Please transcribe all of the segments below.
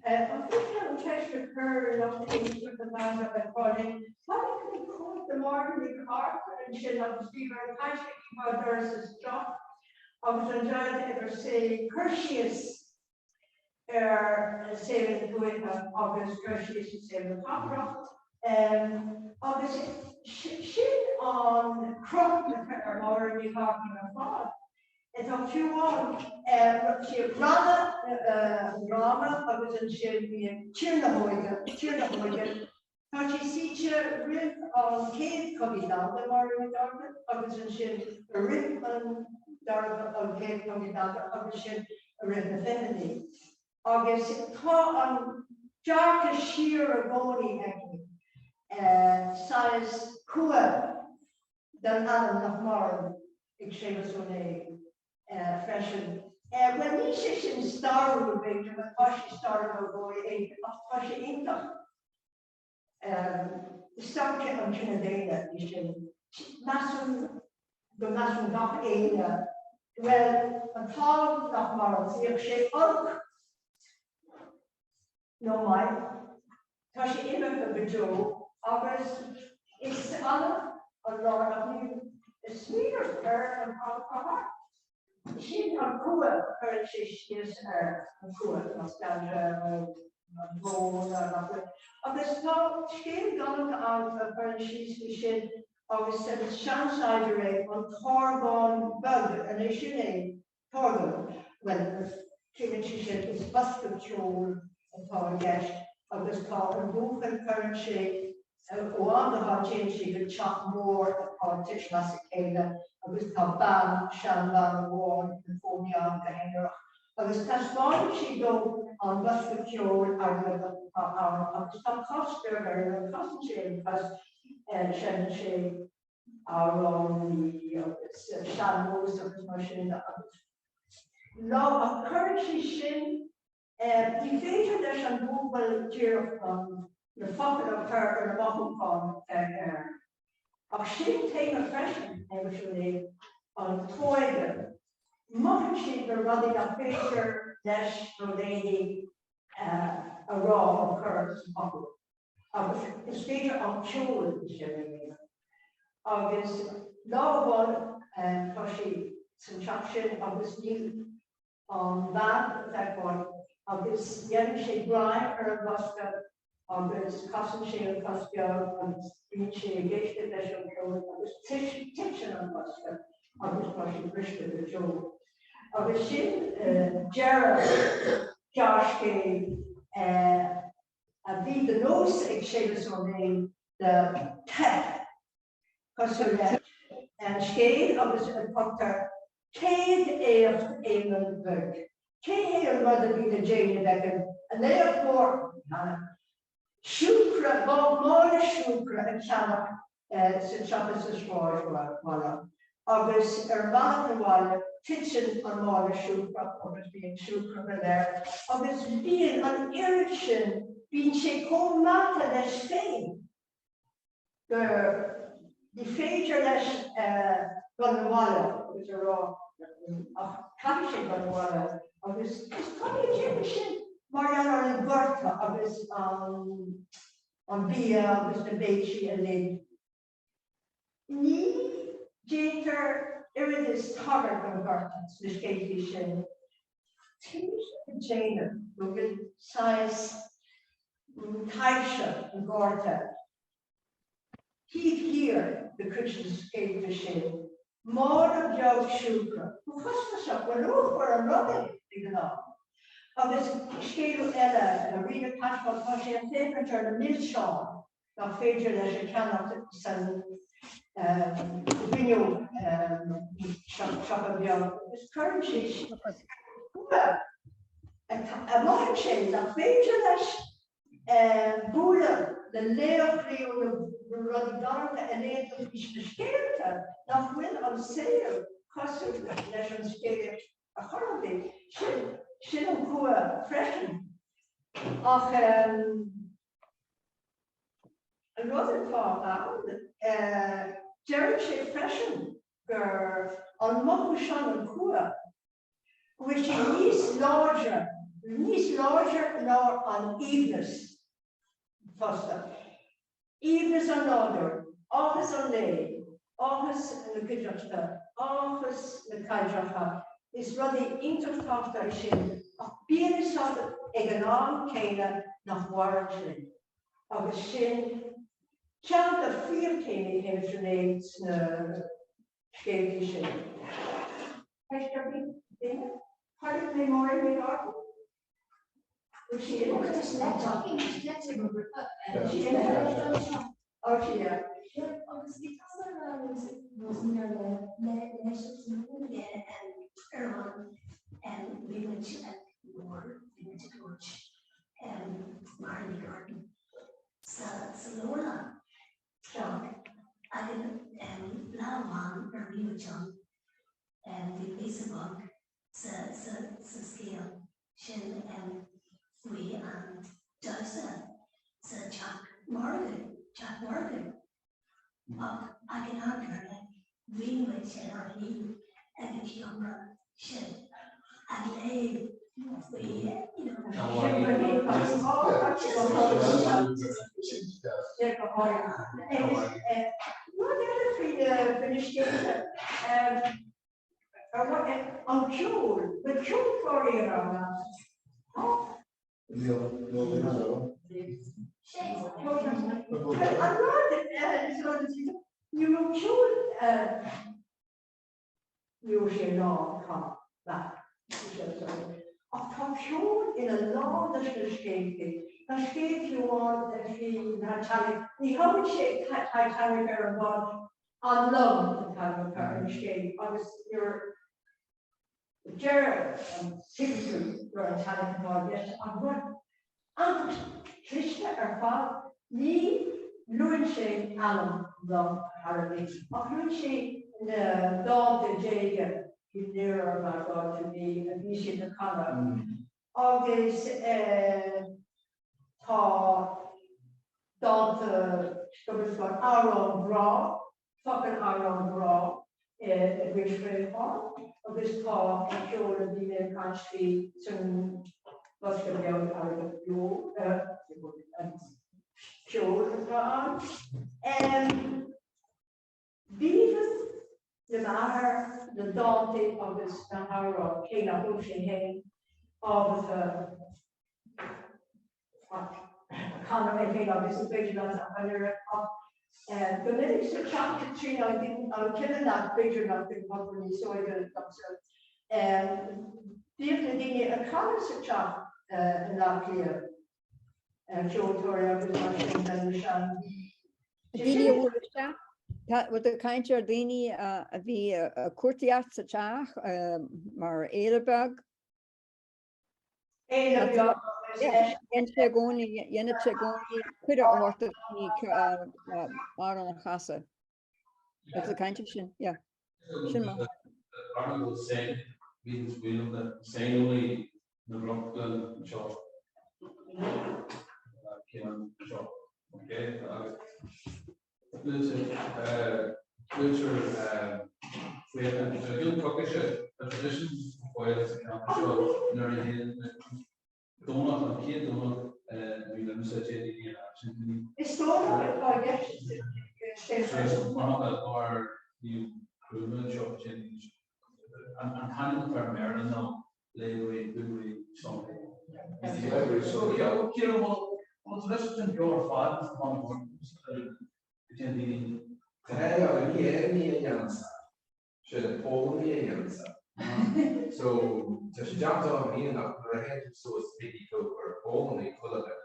I think I'll try to occur enough things with the band of the project. What can we call the morning art and she'll have to be very passionate about there's job. I was enjoying ever say courteous say the poet of August courteous to say the opera. August she on crop or morning art in a fall. It's on few on she Rana, I was in Shelby, Tiernahoigen. Now she sees a rib on Cave coming down the morning garden, I was in Shelby, a rib on Cave coming down, I was in a rib of feminine. August, on Jarka Sheer Agoni, size Kua, than Adam of Moran, exchange on a fashion. When we session started with Victor, but Poshi started over going Poshi Inca. The subject on Trinidad, you should Massum, the Massum Doc Ada. Well, a tall Doc Morals, the shape Oak. No, Mike. Poshi Inca, the Joe, August, it's Anna, or Laura of you, a sweeter her and Papa. She on Kua, her she is Kua, nostalgia, gold, of the small scale gone out of her she's shed of a set of Shanside on Torgon Bug, and a shine Torgon, when she said is bus control and Torgon Gash of this called a book and current shape. One of our change she could chop more on Tish Massacada. I was called Ban, Shanban, Warren, and Fomian, Gahanger. I was transformed she go on bus control, our Coster, and concentrated because Shannon Shea, our own, the Shannos of the machine. Law of currency shin, the feature that shall move well, dear from the fucking of her and the bottom from of she take a freshman, eventually, on Toiger. Much she the running a picture, dash, or lady, a raw of her bottle. Of the speaker of children, of this law one, and Toshi, some traction of this new on that one, of this young she grind or Bosca. On this custom shale Costco, on this green shale, Gate National Code, on this tension on Costco, on this Russian Bristol, the Joe. On the shin, Gerald, Josh Gay, and the nose exchanges on the tech, Costco, and Shade, on this Proctor, Kate of Eamon Kate rather be the Jane Becker, and therefore, Shukra, more Shukra and Shanna, since Shabbos is for August, Urbana, Kitchen on more Shukra, August being Shukra there, August being an erection, being Shekon Mata that Spain. The feature that Gunawala, which are all Kashi Gunawala, August is probably Egyptian. Mariana and Bertha of his on Bia, Mr. Beachy and Lady. Ni Jater Iridis Target on Bertha, the Katie Shin. Jana, with size Taisha and Gorta. Here, the Christians gave the Shin. More of Joe Shukra, who was up when over a running, you know. Of this scale Ella, and a reader passport, she had taken her the mill shawl, not feature that she cannot send video shop of young. This currency, a modern change, a feature that Bula, the layer of the running down and layer of the scale, not will on sale, cost of the national scale, a holiday. Shilling Kua freshen. Ach, another thought now, Jerry Shea freshen on Mokushan and Kua, which is larger larger now on eveness. First up. Eveness on order, office on lay, office in the Gidrachta, office in the Kaidracha, is really interfactor shin of being sort of an arm Kena nach Warrington. Of a shin, child of fear Kena in the name, Skate shin. Has there been part of the memory we are? Was she in? Not talking, let's remember. She in it? Oh, she, yeah. Agus vi tasar was near the nations and we went to more, we went to coach and Marley Garden. So Laura, John, I did Lawan or John and the Facebook scale Shin and we and Joseph Jack Morgan. I can argue we would say our name and the camera should and they we I'm sure, but sure for you around usually law come back. I'm sure in a law that's the state, the state you want that she Titanic, the whole shape Titanic are about on love the kind of parent state. I was your Jared typically for a Titanic about yes, I'm good. And Ceisteanna are far, Lee, Luin Alan, love, Harry, of Luin the dog the Jacob, you nearer about God to me, and you see the color. August, dog the got our own bra, fucking our own bra, which very hard. August Paul, and Joel, the name country, some. Was going to be out of you, Joel, Beavis, the Maher, the Dante of this Nahara, Kena Ocean, of the Conor Kena of this vigilance and the lyrics of chapter 3, I'll kill that vigilance in company, so I did it. Definitely a Conor chapter. Latvia, Dini Ursa, with the kind of Dini, a Kurtiat Sachach, Mar Edelberg. Yeah, Yenchegoni, Quidder Horta, Maron Hassa. That's the kind of shin, yeah. The article saying, we look at saying only. The rock shop. Okay. We have a new cookish tradition for us to show donut and kid donut. We learn such a it's I guess. One of our new improvement shop change. I'm handling for Maryland now. Library, something. So, yeah, Kieran, what's less than your father's on the so, she jumped on me and her head so sticky to her only full of it.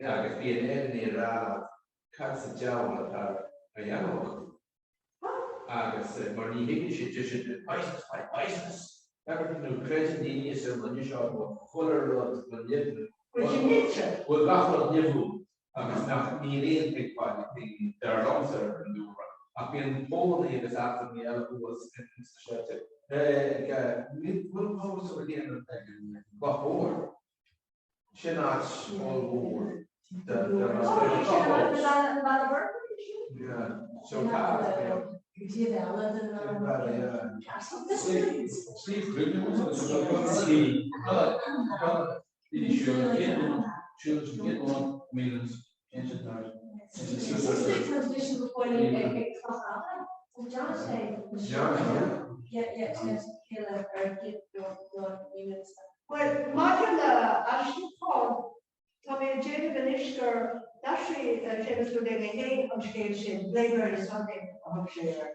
Yeah, I could be an enemy around, cuts the jowl of her, a young I guess, Marnie Higgins, she just did biceps. Everything to create the initial when you shot what color of the live. Well, that's what you do. It's not nearly big part the their answer and do. I've been only this after the other who was in the we'll go to the end of the but over. Shinach all over. Yeah, so Steve, Die sure get one millions into that. Transmission before you get cross out. John said. Yeah, to kill or get your units. Well, Magdala, as she called, coming James and Ishtar, actually, James to the again on station, labor is something of share.